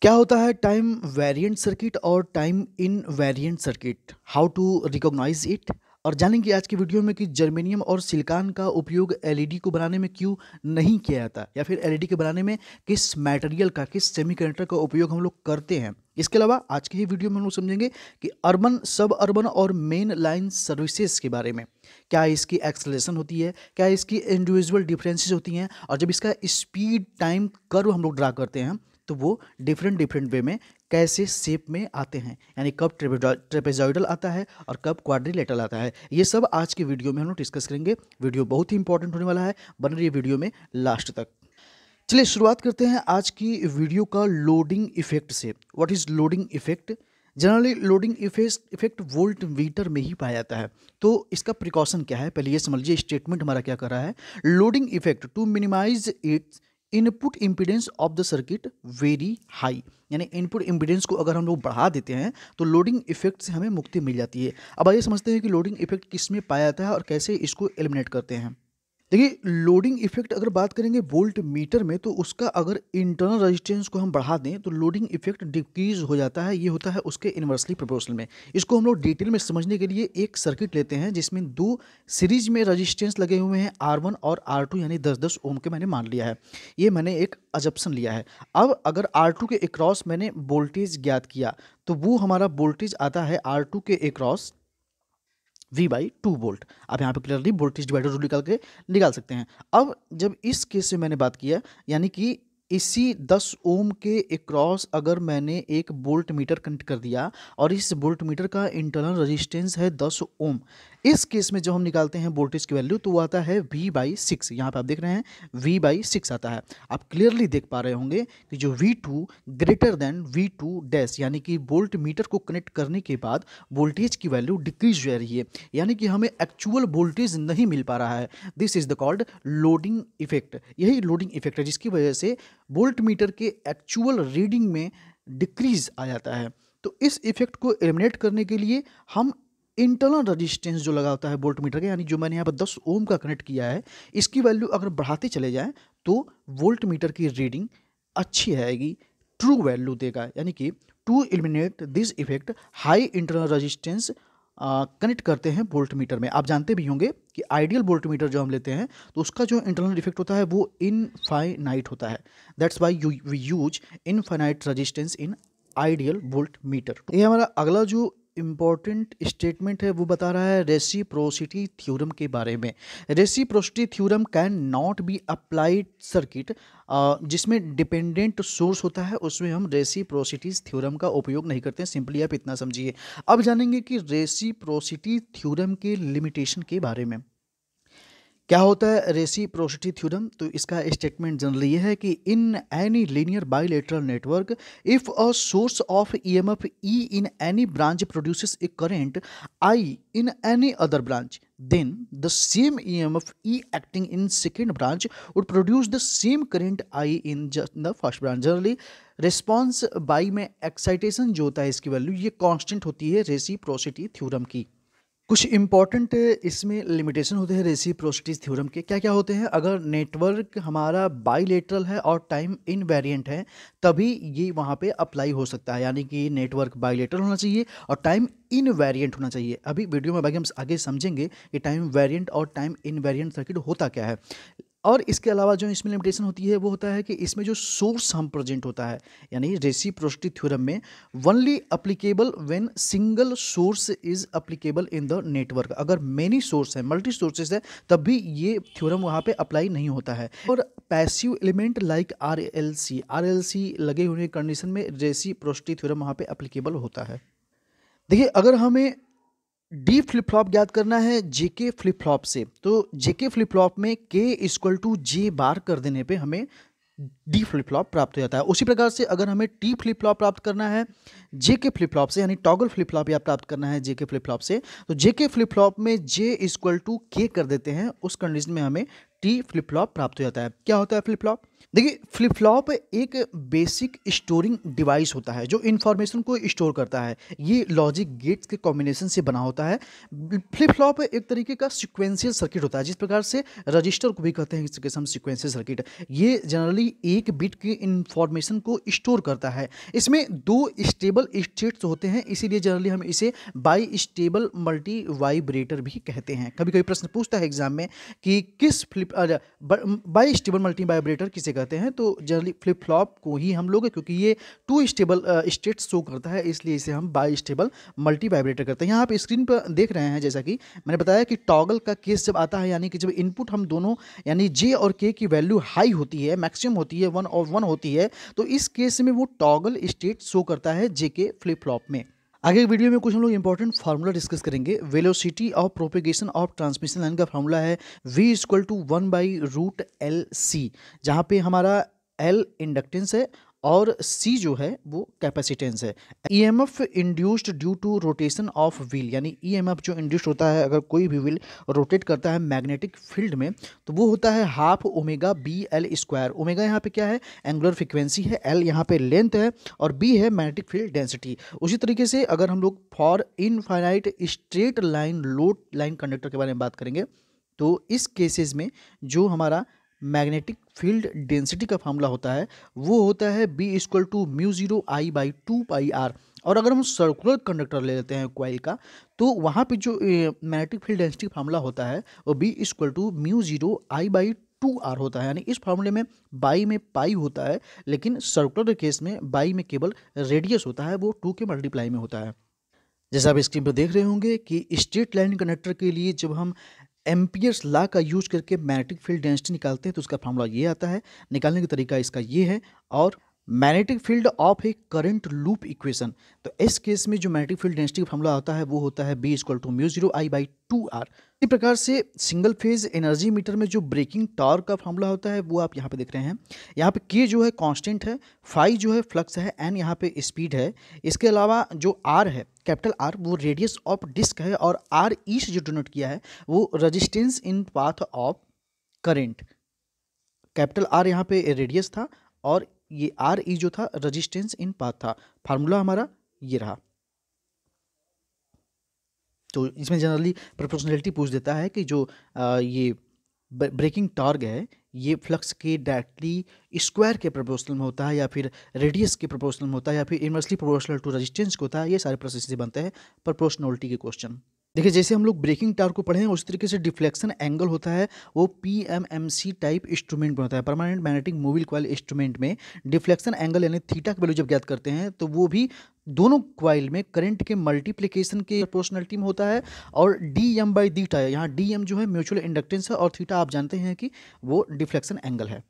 क्या होता है टाइम वेरिएंट सर्किट और time invariant circuit, how to recognise it. और जानेंगे आज की वीडियो में कि जर्मेनियम और सिलिकॉन का उपयोग एलईडी को बनाने में क्यों नहीं किया जाता, या फिर एलईडी के बनाने में किस मटेरियल का, किस सेमीकंडक्टर का उपयोग हम लोग करते हैं। इसके अलावा आज की ही वीडियो में हम लोग समझेंगे कि अर्बन, सब अर्बन और मेन लाइन सर्विसेज के बारे में। क्या इसकी एक्सेलरेशन होती है, क्या इसकी इंडिविजुअल डिफरेंसेस होती हैं, और जब इसका स्पीड टाइम कर्व हम लोग ड्रा करते हैं तो वो डिफरेंट डिफरेंट वे में कैसे शेप में आते हैं, यानी कब ट्रेपेजॉइडल आता है और कब क्वाड्रिलेटरल आता है। ये सब आज की वीडियो में हम लोग डिस्कस करेंगे। वीडियो बहुत ही इंपॉर्टेंट होने वाला है, बन रही है वीडियो में लास्ट तक। चलिए शुरुआत करते हैं आज की वीडियो का लोडिंग इफेक्ट से। What is loading effect? Generally loading effect volt meter में ही पाया जाता है। तो इसका प्रिकॉशन क्या है, पहले ये समझ लीजिए स्टेटमेंट हमारा क्या कर रहा है। Loading effect to minimise its input impedance of the circuit very high, यानी इनपुट इम्पीडेंस को अगर हम लोग बढ़ा देते हैं तो लोडिंग इफेक्ट से हमें मुक्ति मिल जाती है। अब आइए समझते हैं कि लोडिंग इफेक्ट किस में पाया जाता है और कैसे इसको एलिमिनेट करते हैं। देखिए, लोडिंग इफेक्ट अगर बात करेंगे वोल्ट मीटर में, तो उसका अगर इंटरनल रेजिस्टेंस को हम बढ़ा दें तो लोडिंग इफेक्ट डिक्रीज हो जाता है। ये होता है उसके इन्वर्सली प्रोपोर्शनल में। इसको हम लोग डिटेल में समझने के लिए एक सर्किट लेते हैं जिसमें दो सीरीज में रेजिस्टेंस लगे हुए हैं, R1 और R2, यानी 10-10 ओम के मैंने मान लिया है। ये मैंने एक अजप्शन लिया है। अब अगर R2 के अक्रॉस मैंने वोल्टेज ज्ञात किया तो वो हमारा वोल्टेज आता है R2 के अक्रॉस V/2 वोल्ट। आप यहाँ पे क्लियरली वोल्टेज डिवाइडर रूल निकाल सकते हैं। अब जब इस केस से मैंने बात किया, यानी कि इसी 10 ओम के अक्रॉस अगर मैंने एक वोल्ट मीटर कनेक्ट कर दिया और इस वोल्ट मीटर का इंटरनल रेजिस्टेंस है 10 ओम, इस केस में जब हम निकालते हैं वोल्टेज की वैल्यू तो वो आता है V/6। यहाँ पे आप देख रहे हैं V/6 आता है। आप क्लियरली देख पा रहे होंगे कि जो V2 ग्रेटर देन V2 यानी कि वोल्ट मीटर को कनेक्ट करने के बाद वोल्टेज की वैल्यू डिक्रीज हो रही है, यानी कि हमें एक्चुअल वोल्टेज नहीं मिल पा रहा है। This is the called loading effect. यही लोडिंग इफेक्ट है जिसकी वजह से वोल्ट मीटर के एक्चुअल रीडिंग में डिक्रीज आ जाता है। तो इस इफेक्ट को एलिमिनेट करने के लिए हम इंटरनल रेजिस्टेंस जो लगा होता है वोल्ट मीटर का, यानी जो मैंने यहाँ पर 10 ओम का कनेक्ट किया है, इसकी वैल्यू अगर बढ़ाते चले जाएं तो वोल्ट मीटर की रीडिंग अच्छी आएगी, ट्रू वैल्यू देगा। यानी कि to eliminate this effect high internal resistance connect करते हैं वोल्ट मीटर में। आप जानते भी होंगे कि आइडियल वोल्ट मीटर जो हम लेते हैं तो उसका जो इंटरनल इफेक्ट होता है वो इनफाइनाइट होता है। That's why we use infinite resistance in ideal voltmeter. ये हमारा अगला जो इम्पॉर्टेंट स्टेटमेंट है वो बता रहा है रेसिप्रोसिटी थ्योरम के बारे में। Reciprocity theorem can not be applied circuit जिसमें डिपेंडेंट सोर्स होता है, उसमें हम रेसिप्रोसिटी थ्योरम का उपयोग नहीं करते हैं। सिंपली आप इतना समझिए। अब जानेंगे कि रेसिप्रोसिटी थ्योरम के लिमिटेशन के बारे में। क्या होता है रेसिप्रोसिटी थ्योरम? तो इसका स्टेटमेंट जनरली ये है कि in any linear bilateral network if a source of EMF E in any branch produces A current I in any other branch, then the same EMF E acting in second branch would produce the same current I in the first branch. Generally response by में excitation जो होता है इसकी value ये constant होती है reciprocity theorem की। कुछ इंपॉर्टेंट इसमें लिमिटेशन होते हैं रेसिप्रोसिटी थ्योरम के। क्या क्या होते हैं? अगर नेटवर्क हमारा बाइलेटरल है और टाइम इनवेरिएंट है तभी ये वहाँ पे अप्लाई हो सकता है, यानी कि नेटवर्क बाइलेटरल होना चाहिए और टाइम इनवेरिएंट होना चाहिए। अभी वीडियो में बाकी हम आगे समझेंगे कि टाइम वेरिएंट और टाइम इनवेरिएंट सर्किट होता क्या है। और इसके अलावा जो इसमें लिमिटेशन होती है वो होता है कि इसमें जो सोर्स हम प्रेजेंट होता है, यानी रेसिप्रोसिटी थ्योरम में only applicable when single source is applicable in the network. अगर मेनी सोर्स है, मल्टी सोर्सेज है, तब भी ये थ्योरम वहाँ पे अप्लाई नहीं होता है। और पैसिव एलिमेंट लाइक आरएलसी लगे हुए कंडीशन में रेसिप्रोसिटी थ्योरम वहाँ पे एप्लीकेबल होता है। देखिए, अगर हमें डी फ्लिप फ्लॉप ज्ञात करना है जेके फ्लिप फ्लॉप से, तो जेके फ्लिप फ्लॉप में के इक्वल टू जे बार कर देने पे हमें डी फ्लिप फ्लॉप प्राप्त हो जाता है। उसी प्रकार से अगर हमें टी फ्लिप फ्लॉप प्राप्त करना है जेके फ्लिप फ्लॉप से, यानी टॉगल फ्लिप फ्लॉप या प्राप्त करना है जेके फ्लिप फ्लॉप से, तो जेके फ्लिप फ्लॉप में जे इक्वल टू के कर देते हैं। उस कंडीशन में हमें टी फ्लिप फ्लॉप प्राप्त हो जाता है। क्या होता है फ्लिप फ्लॉप? देखिए, फ्लिप फ्लॉप एक बेसिक स्टोरिंग डिवाइस होता है जो इंफॉर्मेशन को स्टोर करता है। ये लॉजिक गेट्स के कॉम्बिनेशन से बना होता है। फ्लिप फ्लॉप एक तरीके का सीक्वेंशियल सर्किट होता है, जिस प्रकार से रजिस्टर को भी कहते हैं इस तरीके से हम सीक्वेंशियल सर्किट। ये जनरली एक बिट की इंफॉर्मेशन को स्टोर करता है। इसमें दो स्टेबल स्टेट्स होते हैं, इसीलिए जनरली हम इसे बाई स्टेबल मल्टी वाइब्रेटर भी कहते हैं। कभी कभी प्रश्न पूछता है एग्जाम में कि किस बाई स्टेबल मल्टी वाइब्रेटर किसे कहते हैं, तो जनरली फ्लिप फ्लॉप को ही हम लोग, क्योंकि ये टू स्टेबल स्टेट शो करता है, इसलिए इसे हम बाई स्टेबल मल्टी वाइब्रेटर करते हैं। यहाँ आप स्क्रीन पर देख रहे हैं, जैसा कि मैंने बताया कि टॉगल का केस जब आता है, यानी कि जब इनपुट हम दोनों यानी जे और के की वैल्यू हाई होती है, मैक्सिमम होती है, 1 होती है, तो इस केस में वो टॉगल स्टेट शो करता है जे के फ्लिप फ्लॉप में। आगे वीडियो में कुछ हम लोग इंपॉर्टेंट फार्मूला डिस्कस करेंगे। Velocity of propagation of transmission line का फार्मूला है v=1/√LC, जहाँ पे हमारा L इंडक्टेंस है और C जो है वो कैपेसिटेंस है। EMF induced due to rotation of wheel, यानी EMF जो इंड्यूस्ड होता है अगर कोई भी व्हील रोटेट करता है मैग्नेटिक फील्ड में, तो वो होता है हाफ ओमेगा BL²। ओमेगा यहाँ पे क्या है, एंगुलर फ्रिक्वेंसी है, L यहाँ पे लेंथ है और B है मैग्नेटिक फील्ड डेंसिटी। उसी तरीके से अगर हम लोग for infinite straight line load line conductor के बारे में बात करेंगे, तो इस केसेस में जो हमारा मैग्नेटिक फील्ड डेंसिटी का फार्मूला होता है वो होता है B=μ0I/2πr। और अगर हम सर्कुलर कंडक्टर ले लेते हैं क्वाइल का, तो वहाँ पे जो मैग्नेटिक फील्ड डेंसिटी फार्मूला होता है वो B=μ0I/2r होता है। यानी इस फार्मूले में बाई में पाई होता है, लेकिन सर्कुलर केस में बाई में केवल रेडियस होता है, वो 2 के मल्टीप्लाई में होता है। जैसा आप स्क्रीन पर देख रहे होंगे कि स्ट्रेट लाइन कंडक्टर के लिए जब हम एम्पियर्स लॉ का यूज करके मैग्नेटिक फील्ड डेंसिटी निकालते हैं, तो उसका फार्मूला ये आता है। निकालने का तरीका इसका ये है। और magnetic field of A current loop equation, तो इस केस में जो मैग्नेटिक फील्ड डेंसिटी का फार्मूला होता है वो होता है B=μ0I/2r। इसी प्रकार से सिंगल फेज एनर्जी मीटर में जो ब्रेकिंग टॉर्क का फार्मूला होता है वो आप यहाँ पे देख रहे हैं। यहाँ पे K जो है कांस्टेंट है, फाई जो है फ्लक्स है, N यहाँ पे स्पीड है। इसके अलावा जो R है, कैपिटल R, वो रेडियस ऑफ डिस्क है, और आर ई से जो डिनोट किया है वो resistance in path of current. Capital R यहाँ पे रेडियस था और ये आर ई जो था रेजिस्टेंस इन पाथ था। फार्मूला हमारा ये रहा। तो इसमें जनरली प्रोपोर्शनलिटी पूछ देता है कि जो ये ब्रेकिंग टॉर्क है ये फ्लक्स के डायरेक्टली स्क्वायर के प्रोपोर्शनल में होता है, या फिर रेडियस के प्रोपोर्शनल में होता है, या फिर इनवर्सली प्रोपोर्शनल टू रेजिस्टेंस को होता है। ये सारे प्रोसेस से बनते हैं प्रोपोर्शनलिटी के क्वेश्चन। देखिए, जैसे हम लोग ब्रेकिंग टॉर्क को पढ़े हैं उस तरीके से डिफ्लेक्शन एंगल होता है वो PMMC टाइप इंस्ट्रूमेंट में होता है। Permanent magnetic moving coil instrument में डिफ्लेक्शन एंगल यानी थीटा की वैल्यू जब ज्ञात करते हैं तो वो भी दोनों कॉइल में करंट के मल्टीप्लिकेशन के प्रोपोर्शनलिटी में होता है। और dm/थीटा है, यहाँ dm जो है म्यूचुअल इंडक्टेंस है और थीटा आप जानते हैं कि वो डिफ्लेक्शन एंगल है।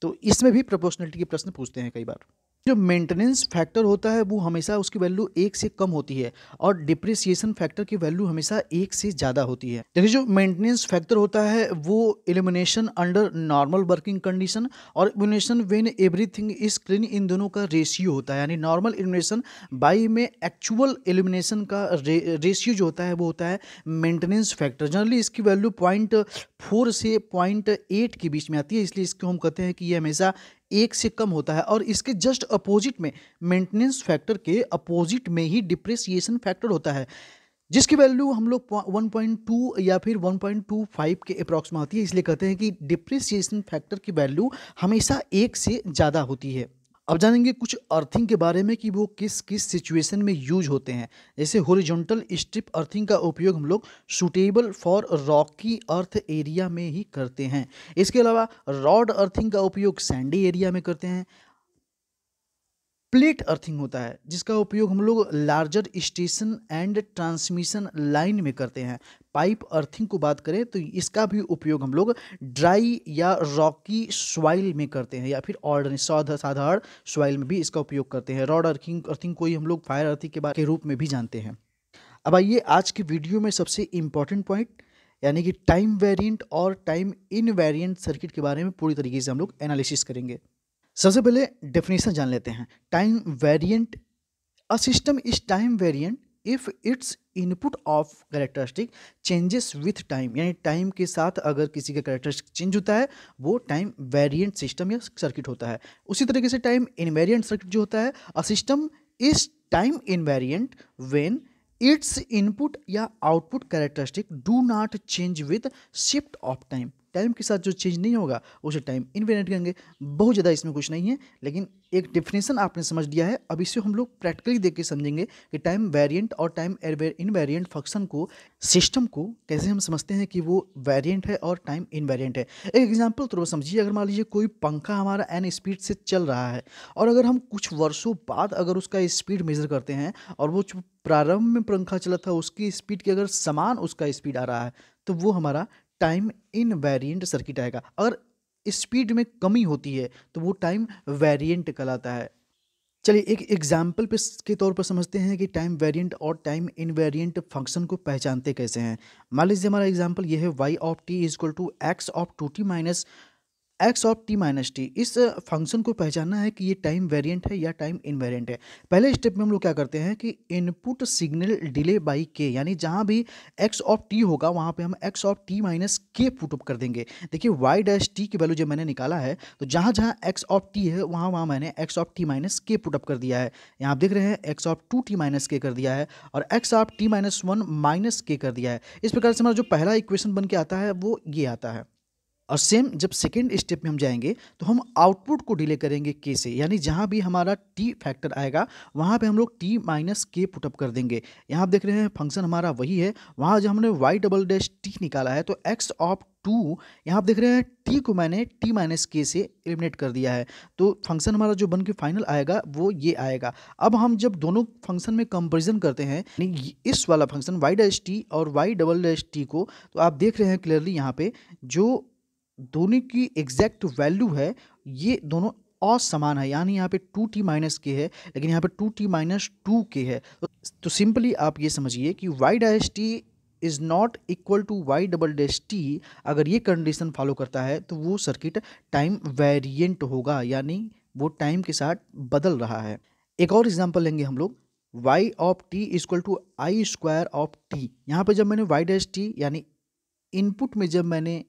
तो इसमें भी प्रोपोर्शनलिटी के प्रश्न पूछते हैं कई बार। जो मेंटेनेंस फैक्टर होता है वो हमेशा उसकी वैल्यू 1 से कम होती है, और डिप्रिसिएशन फैक्टर की वैल्यू हमेशा 1 से ज़्यादा होती है। देखिए, जो मेंटेनेंस फैक्टर होता है वो illumination under normal working condition और illumination when everything is clean, इन दोनों का रेशियो होता है। यानी नॉर्मल इल्यूमिनेशन बाई में एक्चुअल इल्यूमिनेशन का रेशियो जो होता है वो होता है मेंटेनेंस फैक्टर। जनरली इसकी वैल्यू 0.4 से 0.8 के बीच में आती है, इसलिए इसको हम कहते हैं कि ये हमेशा 1 से कम होता है। और इसके जस्ट अपोजिट में, मेंटेनेंस फैक्टर के अपोजिट में ही डिप्रिसिएशन फैक्टर होता है, जिसकी वैल्यू हम लोग 1.2 या फिर 1.25 के अप्रॉक्स में आती है। इसलिए कहते हैं कि डिप्रिसिएशन फैक्टर की वैल्यू हमेशा 1 से ज़्यादा होती है। अब जानेंगे कुछ अर्थिंग के बारे में कि वो किस किस सिचुएशन में यूज होते हैं। जैसे हॉरिजॉन्टल स्ट्रिप अर्थिंग का उपयोग हम लोग suitable for Rocky earth area में ही करते हैं। इसके अलावा रॉड अर्थिंग का उपयोग सैंडी एरिया में करते हैं। प्लेट अर्थिंग होता है जिसका उपयोग हम लोग larger station and transmission line में करते हैं। पाइप अर्थिंग को बात करें तो इसका भी उपयोग हम लोग ड्राई या रॉकी सॉइल में करते हैं, या फिर ऑर्डिनरी साधारण सॉइल में भी इसका उपयोग करते हैं। रॉड अर्थिंग को ही हम लोग फायर अर्थिंग के रूप में भी जानते हैं। अब आइए आज की वीडियो में सबसे इम्पॉर्टेंट पॉइंट यानी कि टाइम वेरिएंट और टाइम इनवेरिएंट सर्किट के बारे में पूरी तरीके से हम लोग एनालिसिस करेंगे। सबसे पहले डेफिनेशन जान लेते हैं। Time variant, a system is time variant if it's input of characteristic changes with time, यानी टाइम के साथ अगर किसी का कैरेक्टरिस्टिक चेंज होता है वो टाइम वेरिएंट सिस्टम या सर्किट होता है। उसी तरीके से टाइम इनवेरिएंट सर्किट जो होता है, a system is time invariant when its input या output characteristic do not change with shift of time. Time के साथ जो चेंज नहीं होगा उसे टाइम इनवेरिएंट कहेंगे। बहुत ज़्यादा इसमें कुछ नहीं है, लेकिन एक डेफिनेशन आपने समझ लिया है। अब इसे हम लोग प्रैक्टिकली देख के समझेंगे कि टाइम वेरिएंट और टाइम इनवेरिएंट फंक्शन को, सिस्टम को कैसे हम समझते हैं कि वो वेरिएंट है और टाइम इनवेरिएंट है। एक एग्जांपल तो समझिए, अगर मान लीजिए कोई पंखा हमारा एन स्पीड से चल रहा है और अगर हम कुछ वर्षों बाद अगर उसका स्पीड मेजर करते हैं और वो जो प्रारंभ में पंखा चला था उसकी स्पीड के अगर समान उसका स्पीड आ रहा है तो वो हमारा टाइम इनवेरिएंट सर्किट आएगा। अगर स्पीड में कमी होती है तो वो टाइम वेरिएंट कहलाता है। चलिए एक एग्जाम्पल पे के तौर पर समझते हैं कि टाइम वेरिएंट और टाइम इनवेरिएंट फंक्शन को पहचानते कैसे हैं। मान लीजिए हमारा एग्जाम्पल ये है y of t is equal to x of two t minus x of t minus t. इस फंक्शन को पहचानना है कि ये टाइम वेरिएंट है या टाइम इनवेरिएंट है। पहले स्टेप में हम लोग क्या करते हैं कि इनपुट सिग्नल डिले बाई के, यानी जहाँ भी एक्स ऑफ टी होगा वहाँ पे हम x of t minus k put up कर देंगे। देखिए वाई डैश टी की वैल्यू जब मैंने निकाला है तो जहाँ जहाँ एक्स ऑफ टी है वहाँ वहाँ मैंने x of t minus k put up कर दिया है। यहाँ आप देख रहे हैं x of two t minus k कर दिया है और x of t minus one minus k कर दिया है। इस प्रकार से हमारा जो पहला इक्वेशन बन के आता है वो ये आता है। और सेम जब सेकेंड स्टेप में हम जाएंगे तो हम आउटपुट को डिले करेंगे के से, यानी जहाँ भी हमारा टी फैक्टर आएगा वहाँ पे हम लोग टी माइनस के पुटअप कर देंगे। यहाँ आप देख रहे हैं फंक्शन हमारा वही है। वहाँ जब हमने वाई डबल डैश टी निकाला है तो एक्स ऑफ टू, यहाँ आप देख रहे हैं टी को मैंने टी माइनस के से एलिमिनेट कर दिया है। तो फंक्शन हमारा जो बन के फाइनल आएगा वो ये आएगा। अब हम जब दोनों फंक्शन में कंपेरिजन करते हैं, यानी इस वाला फंक्शन वाई डैश टी और वाई डबल डैश टी को, तो आप देख रहे हैं क्लियरली यहाँ पे जो दोनों की एग्जैक्ट वैल्यू है ये दोनों असमान है। यानी यहाँ पे टू टी माइनस के है लेकिन यहाँ पे टू टी माइनस टू के है। तो सिंपली आप ये समझिए कि y dash t is not equal to y double dash t. अगर ये कंडीशन फॉलो करता है तो वो सर्किट टाइम वेरिएंट होगा, यानी वो टाइम के साथ बदल रहा है। एक और एग्जांपल लेंगे हम लोग, y of t equal to i square of t. यहाँ पे जब मैंने वाई डैश टी यानी इनपुट में जब मैंने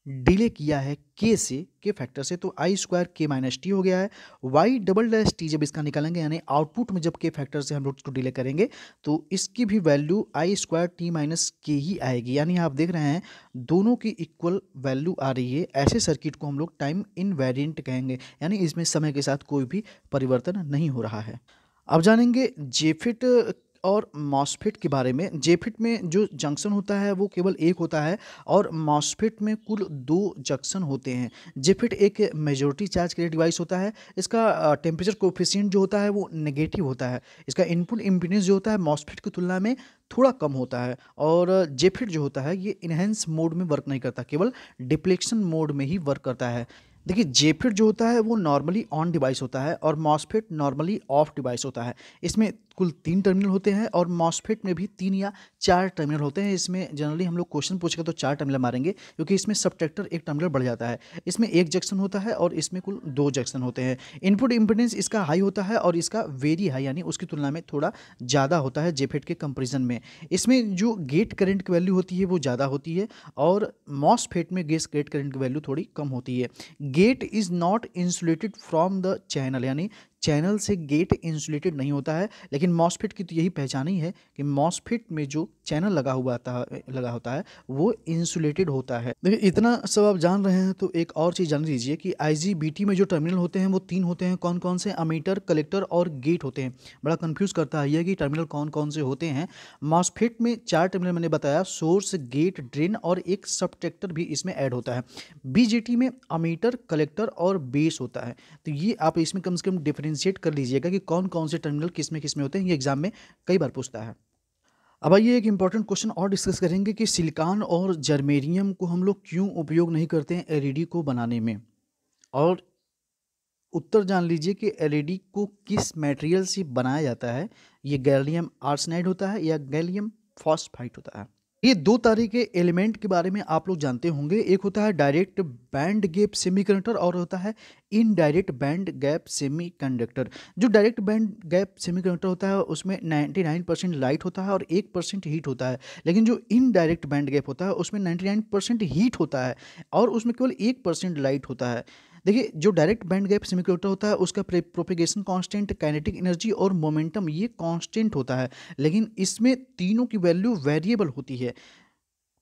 डिले किया है के से, के फैक्टर से, तो आई स्क्वायर के माइनस टी हो गया है। वाई डबल डैश टी जब इसका निकालेंगे यानी आउटपुट में जब के फैक्टर से हम लोग इसको डिले करेंगे तो इसकी भी वैल्यू आई स्क्वायर टी माइनस के ही आएगी। यानी आप देख रहे हैं दोनों की इक्वल वैल्यू आ रही है। ऐसे सर्किट को हम लोग टाइम इनवेरिएंट कहेंगे, यानी इसमें समय के साथ कोई भी परिवर्तन नहीं हो रहा है। अब जानेंगे जेफिट और मॉसफेट के बारे में। जेफिट में जो जंक्शन होता है वो केवल एक होता है और मॉसफेट में कुल दो जंक्शन होते हैं। जेफिट एक मेजॉरिटी चार्ज के लिए डिवाइस होता है। इसका टेम्परेचर कोफिशिएंट जो होता है वो नेगेटिव होता है। इसका इनपुट इम्पीडेंस जो होता है मॉसफेट की तुलना में थोड़ा कम होता है। और जेफिट जो होता है ये इनहेंस मोड में वर्क नहीं करता, केवल डिप्लेक्शन मोड में ही वर्क करता है। देखिए जेफिट जो होता है वो नॉर्मली ऑन डिवाइस होता है और मॉसफेट नॉर्मली ऑफ डिवाइस होता है। इसमें कुल 3 टर्मिनल होते हैं और मॉसफेट में भी 3 या 4 टर्मिनल होते हैं। इसमें जनरली हम लोग क्वेश्चन पूछेगा तो 4 टर्मिनल मारेंगे क्योंकि इसमें सबट्रैक्टर एक टर्मिनल बढ़ जाता है। इसमें एक जंक्शन होता है और इसमें कुल 2 जंक्शन होते हैं। इनपुट इम्पीडेंस इसका हाई होता है और इसका वेरी हाई, यानी उसकी तुलना में थोड़ा ज़्यादा होता है जेफिट के कंपेरिजन में। इसमें जो गेट करंट की वैल्यू होती है वो ज़्यादा होती है और मॉसफेट में गेट करंट की वैल्यू थोड़ी कम होती है। Gate is not insulated from the channel, यानी चैनल से गेट इंसुलेटेड नहीं होता है। लेकिन मॉसफेट की तो यही पहचान ही है कि मॉसफेट में जो चैनल लगा होता है वो इंसुलेटेड होता है। देखिए इतना सब आप जान रहे हैं तो एक और चीज़ जान लीजिए कि आईजीबीटी में जो टर्मिनल होते हैं वो 3 होते हैं। कौन कौन से? अमीटर, कलेक्टर और गेट होते हैं। बड़ा कंफ्यूज करता है ये कि टर्मिनल कौन कौन से होते हैं। मॉसफेट में 4 टर्मिनल मैंने बताया, सोर्स, गेट, ड्रेन और एक सबट्रैक्टर भी इसमें ऐड होता है। बीजेटी में अमीटर, कलेक्टर और बेस होता है। तो ये आप इसमें कम से कम डिफरेंशिएट कर लीजिएगा कि कौन कौन से टर्मिनल किस में होते हैं। ये एग्जाम में कई बार पूछता है। अब आइए एक इंपॉर्टेंट क्वेश्चन और डिस्कस करेंगे कि सिलिकॉन और जर्मेनियम को हम लोग क्यों उपयोग नहीं करते हैं एलईडी को बनाने में। और उत्तर जान लीजिए कि एलईडी को किस मटेरियल से बनाया जाता है। ये गैलियम आर्सेनाइड होता है या गैलियम फॉस्फाइड होता है। ये 2 तरह के एलिमेंट के बारे में आप लोग जानते होंगे। एक होता है डायरेक्ट बैंड गैप सेमीकंडक्टर और होता है इनडायरेक्ट बैंड गैप सेमीकंडक्टर। जो डायरेक्ट बैंड गैप सेमीकंडक्टर होता है उसमें 99% लाइट होता है और 1% हीट होता है। लेकिन जो इनडायरेक्ट बैंड गैप होता है उसमें 99% हीट होता है और उसमें केवल 1% लाइट होता है। देखिए, जो डायरेक्ट बैंड गैप सेमीकंडक्टर होता है उसका प्रोपेगेशन कांस्टेंट, काइनेटिक एनर्जी और मोमेंटम ये कांस्टेंट होता है। लेकिन इसमें तीनों की वैल्यू वेरिएबल होती है।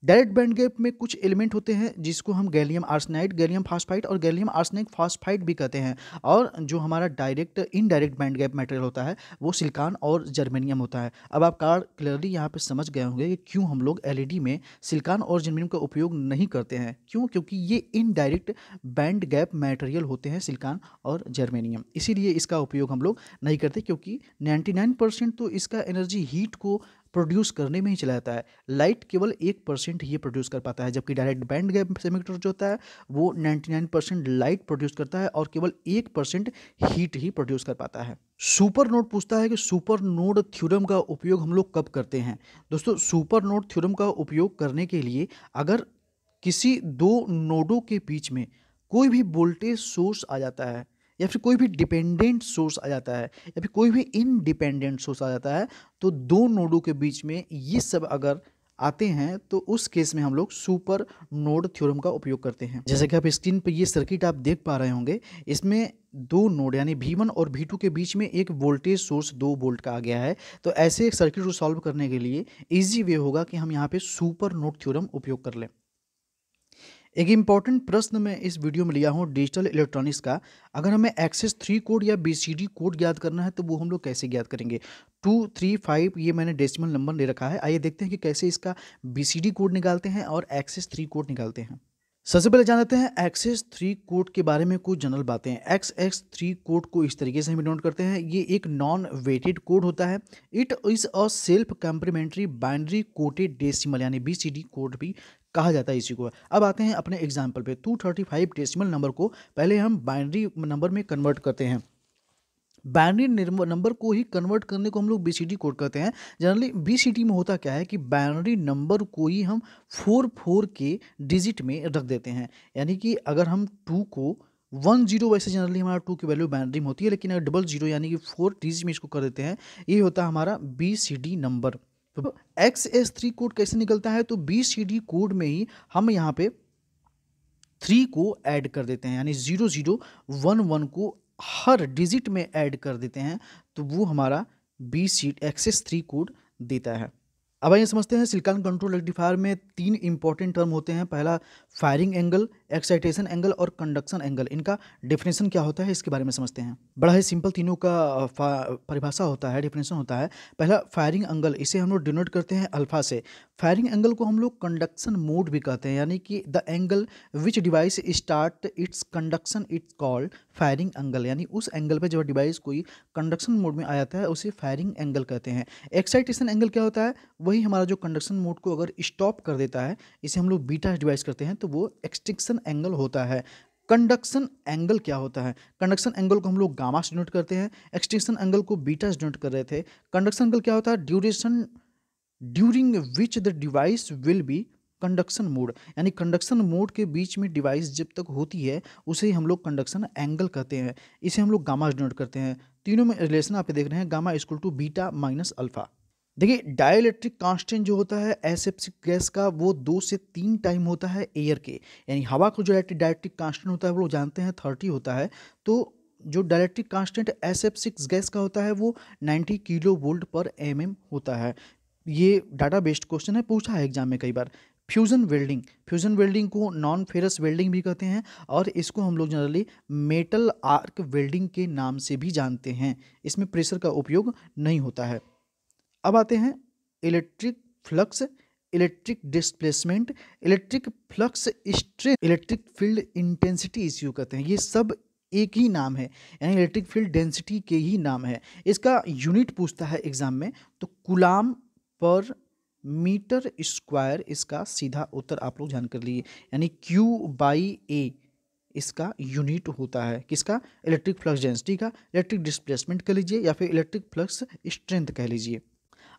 डायरेक्ट बैंड गैप में कुछ एलिमेंट होते हैं जिसको हम गैलियम आर्सेनाइड, गैलियम फास्फाइड और गैलियम आर्सेनिक फास्फाइड भी कहते हैं। और जो हमारा direct indirect band gap material होता है वो सिलिकॉन और जर्मेनियम होता है। अब आप क्लियरली यहाँ पे समझ गए होंगे कि क्यों हम लोग एलईडी में सिलिकॉन और जर्मेनियम का उपयोग नहीं करते हैं। क्यों? क्योंकि ये इनडायरेक्ट बैंड गैप मटेरियल होते हैं सिलिकॉन और जर्मेनियम, इसीलिए इसका उपयोग हम लोग नहीं करते। क्योंकि 99% तो इसका एनर्जी हीट को प्रोड्यूस करने में ही चला जाता है। लाइट केवल 1% ही प्रोड्यूस कर पाता है, जबकि डायरेक्ट बैंड गैप सेमीकंडक्टर जो होता है वो 99% लाइट प्रोड्यूस करता है और केवल 1% हीट ही प्रोड्यूस कर पाता है। सुपर नोड पूछता है कि सुपर नोड थ्योरम का उपयोग हम लोग कब करते हैं। दोस्तों, सुपर नोड थ्योरम का उपयोग करने के लिए अगर किसी दो नोडों के बीच में कोई भी वोल्टेज सोर्स आ जाता है या फिर कोई भी डिपेंडेंट सोर्स आ जाता है या फिर कोई भी इनडिपेंडेंट सोर्स आ जाता है, तो दो नोडों के बीच में ये सब अगर आते हैं तो उस केस में हम लोग सुपर नोड थ्योरम का उपयोग करते हैं। जैसे कि आप स्क्रीन पर ये सर्किट आप देख पा रहे होंगे, इसमें दो नोड यानी V1 और V2 के बीच में एक वोल्टेज सोर्स 2 वोल्ट का आ गया है। तो ऐसे एक सर्किट को सॉल्व करने के लिए इजी वे होगा कि हम यहाँ पे सुपर नोड थ्योरम उपयोग कर लें। एक इम्पॉर्टेंट प्रश्न मैं इस वीडियो में लिया हूँ डिजिटल इलेक्ट्रॉनिक्स का। अगर हमें एक्सेस 3 कोड या BCD कोड ज्ञात करना है तो वो हम लोग कैसे ज्ञात करेंगे। 235 ये मैंने डेसिमल नंबर ले रखा है। आइए देखते हैं कि कैसे इसका BCD कोड निकालते हैं और एक्सेस 3 कोड निकालते हैं। सबसे पहले जान लेते हैं एक्सेस 3 कोड के बारे में कुछ जनरल बातें। एक्सेस 3 कोड को इस तरीके से हम नोट करते हैं। ये एक नॉन वेटेड कोड होता है। It is a self complementary binary coded decimal यानी BCD कोड भी कहा जाता है इसी को। अब आते हैं अपने एग्जाम्पल पे। 235 डेसिमल नंबर को पहले हम बाइनरी नंबर में कन्वर्ट करते हैं। बाइनरी नंबर को ही कन्वर्ट करने को हम लोग BCD कोड कहते हैं। जनरली BCD में होता क्या है कि बाइनरी नंबर को ही हम 4 के डिजिट में रख देते हैं। यानी कि अगर हम 2 को 10, वैसे जनरली हमारा 2 की वैल्यू बाइनरी में होती है, लेकिन अगर 00 यानी कि 4 डिजिट में इसको कर देते हैं, ये होता है हमारा BCD नंबर। तो XS3 कोड कैसे निकलता है, तो BCD कोड में ही हम यहाँ पे 3 को ऐड कर देते हैं, यानी 0011 को हर डिजिट में ऐड कर देते हैं, तो वो हमारा XS3 कोड देता है। अब आइए समझते हैं सिलिकॉन कंट्रोल रेक्टिफायर में 3 इंपॉर्टेंट टर्म होते हैं। पहला फायरिंग एंगल, एक्साइटेशन एंगल और कंडक्शन एंगल। इनका डेफिनेशन क्या होता है इसके बारे में समझते हैं। बड़ा ही सिंपल तीनों का परिभाषा होता है, डेफिनेशन होता है। पहला फायरिंग एंगल, इसे हम लोग डिनोट करते हैं अल्फा से। फायरिंग एंगल को हम लोग कंडक्शन मोड भी कहते हैं, यानी कि the angle which device start it's conduction it's called firing angle. यानी उस एंगल पे जब डिवाइस कोई कंडक्शन मोड में आ जाता है उसे फायरिंग एंगल कहते हैं। एक्साइटेशन एंगल क्या होता है, वही हमारा जो कंडक्शन मोड को अगर स्टॉप कर देता है, इसे हम लोग बीटा डिवाइस करते हैं, तो वो एक्सटिंक्शन एंगल होता है। कंडक्शन एंगल क्या होता है, कंडक्शन एंगल को हम लोग गामा से डिनोट करते हैं, एक्सटिंक्शन एंगल को बीटा से डिनोट कर रहे थे। कंडक्शन एंगल क्या होता है, duration during which the device will be conduction mode, यानी कंडक्शन मोड के बीच में डिवाइस जब तक होती है उसे ही हम लोग कंडक्शन एंगल कहते हैं। इसे हम लोग गामा डिनोट करते हैं। तीनों में रिलेशन आप देख रहे हैं, gamma equal to beta minus alpha. देखिए, डाइलेक्ट्रिक कांस्टेंट जो होता है एसेप्टिक गैस का, वो 2 से 3 टाइम होता है एयर के। यानी हवा को जो डाइलेक्ट्रिक कांस्टेंट होता है वो लोग जानते हैं 30 होता है। तो जो डाइलेक्ट्रिक कांस्टेंट एसेप्टिक गैस का होता है वो 90 किलो वोल्ट पर mm होता है। ये डाटा बेस्ड क्वेश्चन है, पूछा है एग्जाम में कई बार। फ्यूजन वेल्डिंग को नॉन फेरस वेल्डिंग भी कहते हैं और इसको हम लोग जनरली मेटल आर्क वेल्डिंग के नाम से भी जानते हैं। इसमें प्रेशर का उपयोग नहीं होता है। अब आते हैं electric flux, electric displacement, electric flux strength, electric field intensity issue कहते हैं। ये सब एक ही नाम है, यानी इलेक्ट्रिक फील्ड डेंसिटी के ही नाम है। इसका यूनिट पूछता है एग्जाम में, तो कूलाम पर मीटर स्क्वायर इसका सीधा उत्तर आप लोग जान कर लिए, यानी Q/A इसका यूनिट होता है। किसका, इलेक्ट्रिक फ्लक्स डेंसिटी का। इलेक्ट्रिक डिस्प्लेसमेंट कह लीजिए या फिर इलेक्ट्रिक फ्लक्स स्ट्रेंथ कह लीजिए।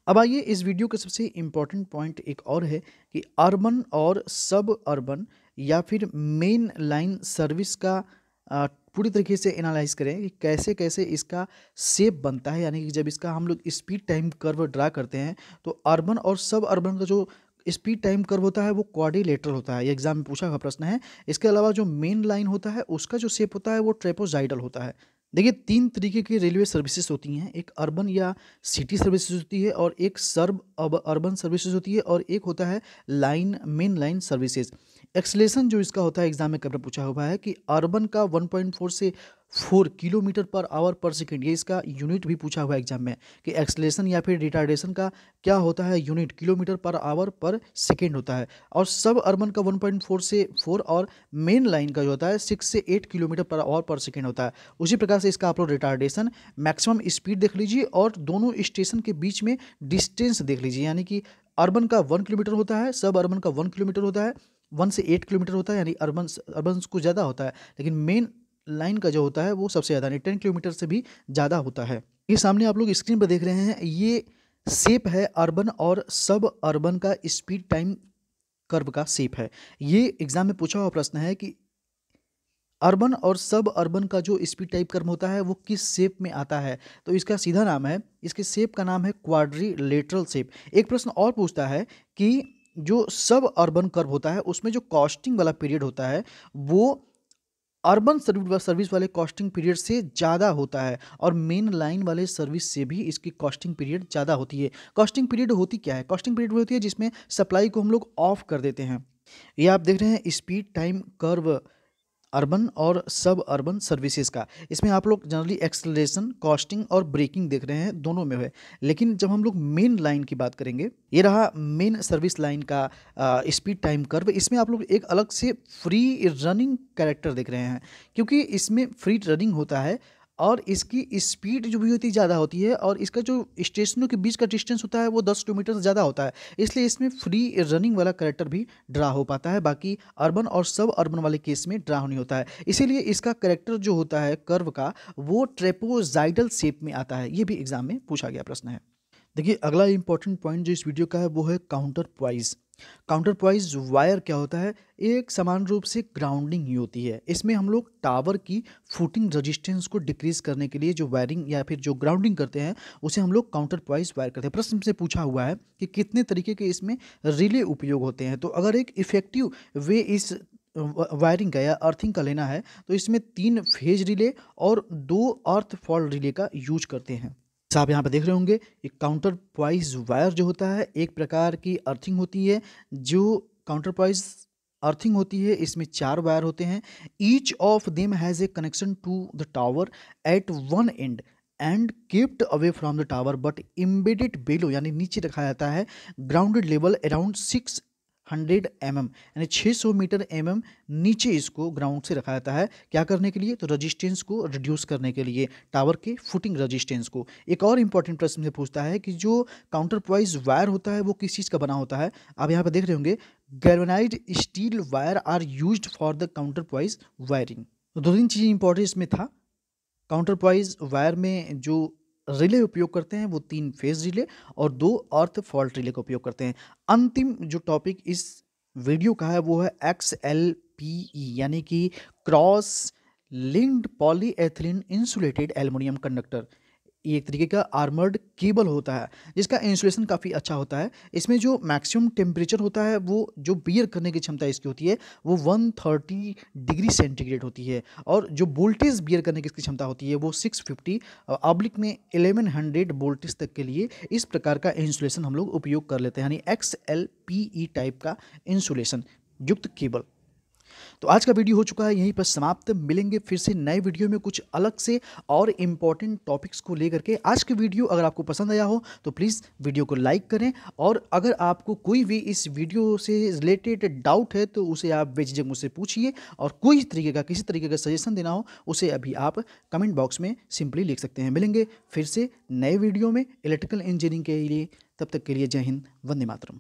अब आइए इस वीडियो का सबसे इम्पोर्टेंट पॉइंट एक और है कि अर्बन और सब अर्बन या फिर मेन लाइन सर्विस का पूरी तरीके से एनालाइज करें कि कैसे कैसे इसका शेप बनता है, यानी कि जब इसका हम लोग स्पीड टाइम कर्व ड्रा करते हैं तो अर्बन और सब अर्बन का जो स्पीड टाइम कर्व होता है वो क्वाड्रिलेटरल होता है। ये एग्जाम में पूछा हुआ प्रश्न है। इसके अलावा जो मेन लाइन होता है उसका जो शेप होता है वो ट्रेपोजाइडल होता है। देखिए, 3 तरीके की रेलवे सर्विसेज होती हैं, एक अर्बन या सिटी सर्विसेज होती है और एक सर्ब अर्बन सर्विसेज होती है और एक होता है line main line services. Acceleration जो इसका होता है एग्जाम में कभी पूछा हुआ है कि अर्बन का 1.4 से 4 किलोमीटर पर आवर पर सेकेंड, ये इसका यूनिट भी पूछा हुआ है एग्जाम में कि एक्सलेशन या फिर रिटार्डेशन का क्या होता है यूनिट, किलोमीटर पर आवर पर सेकेंड होता है। और सब अर्बन का 1.4 से 4 और मेन लाइन का जो होता है 6 से 8 किलोमीटर पर आवर पर सेकेंड होता है। उसी प्रकार से इसका आप लोग रिटार्डेशन, मैक्सिमम स्पीड देख लीजिए और दोनों स्टेशन के बीच में डिस्टेंस देख लीजिए, यानी कि अर्बन का 1 किलोमीटर होता है, सब अर्बन का 1 किलोमीटर होता है, 1 से 8 किलोमीटर होता है, यानी अर्बन को ज़्यादा होता है, लेकिन मेन लाइन का जो होता है वो सबसे ज़्यादा, यानी 10 किलोमीटर से भी ज़्यादा होता है। ये सामने आप लोग स्क्रीन पर देख रहे हैं, ये शेप है अर्बन और सब अर्बन का स्पीड टाइम कर्व का शेप है। ये एग्जाम में पूछा हुआ प्रश्न है कि अर्बन और सब अर्बन का जो स्पीड टाइप कर्व होता है वो किस शेप में आता है। तो इसका सीधा नाम है, इसके शेप का नाम है क्वाड्रिलेटरल शेप। एक प्रश्न और पूछता है कि जो सब अर्बन कर्व होता है उसमें जो कॉस्टिंग वाला पीरियड होता है वो अर्बन सर्विस वाले कॉस्टिंग पीरियड से ज़्यादा होता है और मेन लाइन वाले सर्विस से भी इसकी कॉस्टिंग पीरियड ज़्यादा होती है। कॉस्टिंग पीरियड होती क्या है? कॉस्टिंग पीरियड होती है जिसमें सप्लाई को हम लोग ऑफ कर देते हैं। ये आप देख रहे हैं स्पीड टाइम कर्व अर्बन और सब अर्बन सर्विसेज का। इसमें आप लोग जनरली एक्सेलरेशन, कॉस्टिंग और ब्रेकिंग देख रहे हैं, दोनों में है। लेकिन जब हम लोग मेन लाइन की बात करेंगे, ये रहा मेन सर्विस लाइन का स्पीड टाइम कर्व। इसमें आप लोग एक अलग से फ्री रनिंग कैरेक्टर देख रहे हैं, क्योंकि इसमें फ्री रनिंग होता है और इसकी स्पीड जो भी होती है ज़्यादा होती है और इसका जो स्टेशनों के बीच का डिस्टेंस होता है वो 10 किलोमीटर से ज़्यादा होता है, इसलिए इसमें फ्री रनिंग वाला कैरेक्टर भी ड्रा हो पाता है। बाकी अर्बन और सब अर्बन वाले केस में ड्रा नहीं होता है, इसीलिए इसका कैरेक्टर जो होता है कर्व का वो ट्रेपोजाइडल शेप में आता है। ये भी एग्जाम में पूछा गया प्रश्न है। देखिए, अगला इंपॉर्टेंट पॉइंट जो इस वीडियो का है वो है counterpoise. Counterpoise wire क्या होता है? एक समान रूप से ग्राउंडिंग ही होती है। इसमें हम लोग टावर की फुटिंग रेजिस्टेंस को डिक्रीज करने के लिए जो वायरिंग या फिर जो ग्राउंडिंग करते हैं उसे हम लोग काउंटर पॉइज वायर करते हैं। प्रश्न से पूछा हुआ है कि कितने तरीके के इसमें रिले उपयोग होते हैं। तो अगर एक इफेक्टिव वे इस वायरिंग का या अर्थिंग का लेना है तो इसमें 3 फेज रिले और 2 अर्थ फॉल्ट रिले का यूज करते हैं। आप यहाँ पे देख रहे होंगे एक काउंटर पॉइज वायर जो होता है एक प्रकार की अर्थिंग होती है। जो काउंटर पॉइज अर्थिंग होती है इसमें 4 वायर होते हैं। Each of them has a connection to the tower at one end and kept away from the tower but embedded below, यानी नीचे रखा जाता है ग्राउंडेड लेवल अराउंड 600 mm, यानी 600 मीटर नीचे इसको ग्राउंड से रखा जाता है। क्या करने के लिए? तो रजिस्टेंस को रिड्यूस करने के लिए, टावर के फुटिंग रजिस्टेंस को। एक और इंपॉर्टेंट प्रश्न से पूछता है कि जो काउंटर पॉइज वायर होता है वो किस चीज़ का बना होता है। आप यहाँ पर देख रहे होंगे galvanised steel wire are used for the counterpoise wiring. तो 2-3 चीज़ें इंपॉर्टेंट इसमें था। काउंटर पॉइज वायर में जो रिले उपयोग करते हैं वो 3 फेज रिले और 2 अर्थ फॉल्ट रिले का उपयोग करते हैं। अंतिम जो टॉपिक इस वीडियो का है वो है XLPE, यानी कि cross linked polyethylene insulated aluminium conductor. ये एक तरीके का आर्मर्ड केबल होता है जिसका इंसुलेशन काफ़ी अच्छा होता है। इसमें जो मैक्सिमम टेम्परेचर होता है वो जो बियर करने की क्षमता इसकी होती है वो 130 डिग्री सेंटीग्रेड होती है और जो वोल्टेज बियर करने की इसकी क्षमता होती है वो 650 ऑब्लिक में 1100 वोल्टेज तक के लिए इस प्रकार का इंसुलेशन हम लोग उपयोग कर लेते हैं, यानी XLPE टाइप का इंसुलेशन युक्त केबल। तो आज का वीडियो हो चुका है यहीं पर समाप्त। मिलेंगे फिर से नए वीडियो में कुछ अलग से और इम्पॉर्टेंट टॉपिक्स को लेकर के। आज की वीडियो अगर आपको पसंद आया हो तो प्लीज़ वीडियो को लाइक करें और अगर आपको कोई भी इस वीडियो से रिलेटेड डाउट है तो उसे आप बेझिझक मुझसे पूछिए और कोई तरीके का किसी तरीके का सजेशन देना हो उसे अभी आप कमेंट बॉक्स में सिंपली लिख सकते हैं। मिलेंगे फिर से नए वीडियो में इलेक्ट्रिकल इंजीनियरिंग के लिए, तब तक के लिए जय हिंद, वंदे मातरम।